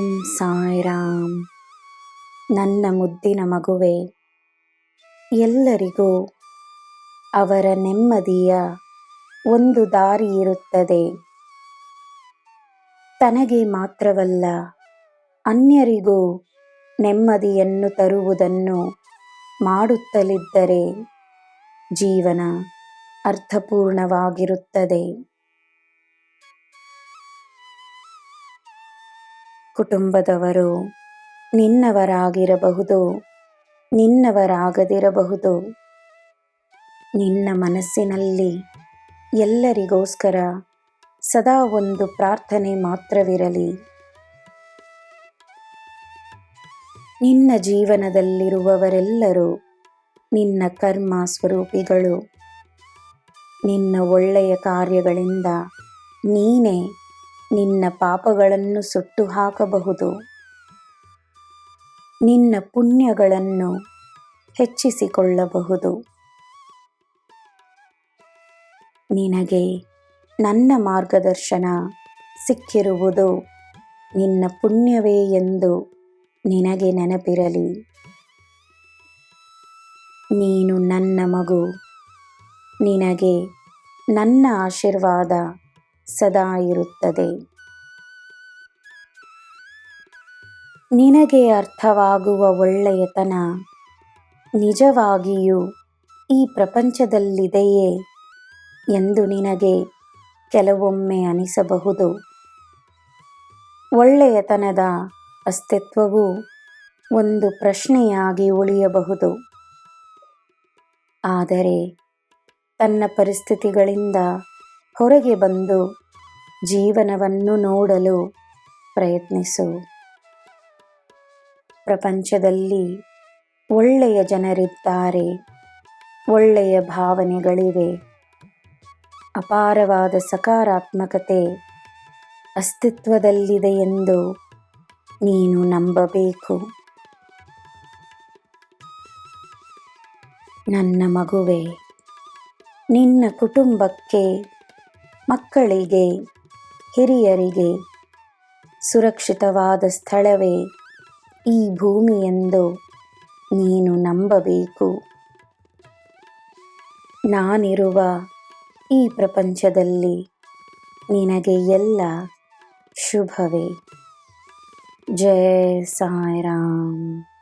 ಓಂ ಸಾಯಿರಾಮ್. ನನ್ನ ಮುದ್ದಿನ ಮಗುವೆ, ಎಲ್ಲರಿಗೂ ಅವರ ನೆಮ್ಮದಿಯ ಒಂದು ದಾರಿ ಇರುತ್ತದೆ. ತನಗೆ ಮಾತ್ರವಲ್ಲ, ಅನ್ಯರಿಗೂ ನೆಮ್ಮದಿಯನ್ನು ತರುವುದನ್ನು ಮಾಡುತ್ತಲಿದ್ದರೆ ಜೀವನ ಅರ್ಥಪೂರ್ಣವಾಗಿರುತ್ತದೆ. ಕುಟುಂಬದವರು ನಿನ್ನವರಾಗಿರಬಹುದು, ನಿನ್ನವರಾಗದಿರಬಹುದು. ನಿನ್ನ ಮನಸ್ಸಿನಲ್ಲಿ ಎಲ್ಲರಿಗೋಸ್ಕರ ಸದಾ ಒಂದು ಪ್ರಾರ್ಥನೆ ಮಾತ್ರವಿರಲಿ. ನಿನ್ನ ಜೀವನದಲ್ಲಿರುವವರೆಲ್ಲರೂ ನಿನ್ನ ಕರ್ಮ ಸ್ವರೂಪಿಗಳು. ನಿನ್ನ ಒಳ್ಳೆಯ ಕಾರ್ಯಗಳಿಂದ ನೀನೇ ನಿನ್ನ ಪಾಪಗಳನ್ನು ಸುಟ್ಟು ಹಾಕಬಹುದು. ನಿನ್ನ ಪುಣ್ಯಗಳನ್ನು ಹೆಚ್ಚಿಸಿಕೊಳ್ಳಬಹುದು. ನಿನಗೆ ನನ್ನ ಮಾರ್ಗದರ್ಶನ ಸಿಕ್ಕಿರುವುದು ನಿನ್ನ ಪುಣ್ಯವೇ ಎಂದು ನಿನಗೆ ನೆನಪಿರಲಿ. ನೀನು ನನ್ನ ಮಗು. ನಿನಗೆ ನನ್ನ ಆಶೀರ್ವಾದ ಸದಾ ಇರುತ್ತದೆ. ನಿನಗೆ ಅರ್ಥವಾಗುವ ಒಳ್ಳೆಯತನ ನಿಜವಾಗಿಯೂ ಈ ಪ್ರಪಂಚದಲ್ಲಿದೆಯೇ ಎಂದು ನಿನಗೆ ಕೆಲವೊಮ್ಮೆ ಅನಿಸಬಹುದು. ಒಳ್ಳೆಯತನದ ಅಸ್ತಿತ್ವವು ಒಂದು ಪ್ರಶ್ನೆಯಾಗಿ ಉಳಿಯಬಹುದು. ಆದರೆ ತನ್ನ ಪರಿಸ್ಥಿತಿಗಳಿಂದ ಹೊರಗೆ ಬಂದು ಜೀವನವನ್ನು ನೋಡಲು ಪ್ರಯತ್ನಿಸು. ಪ್ರಪಂಚದಲ್ಲಿ ಒಳ್ಳೆಯ ಜನರಿದ್ದಾರೆ, ಒಳ್ಳೆಯ ಭಾವನೆಗಳಿವೆ, ಅಪಾರವಾದ ಸಕಾರಾತ್ಮಕತೆ ಅಸ್ತಿತ್ವದಲ್ಲಿದೆ ಎಂದು ನೀನು ನಂಬಬೇಕು. ನನ್ನ ಮಗುವೆ, ನಿನ್ನ ಕುಟುಂಬಕ್ಕೆ, ಮಕ್ಕಳಿಗೆ, ಹಿರಿಯರಿಗೆ ಸುರಕ್ಷಿತವಾದ ಸ್ಥಳವೇ ಈ ಭೂಮಿ ಎಂದು ನೀನು ನಂಬಬೇಕು. ನಾನಿರುವ ಈ ಪ್ರಪಂಚದಲ್ಲಿ ನಿನಗೆ ಎಲ್ಲ ಶುಭವೇ. ಜೈ ಸಾಯಿರಾಮ್.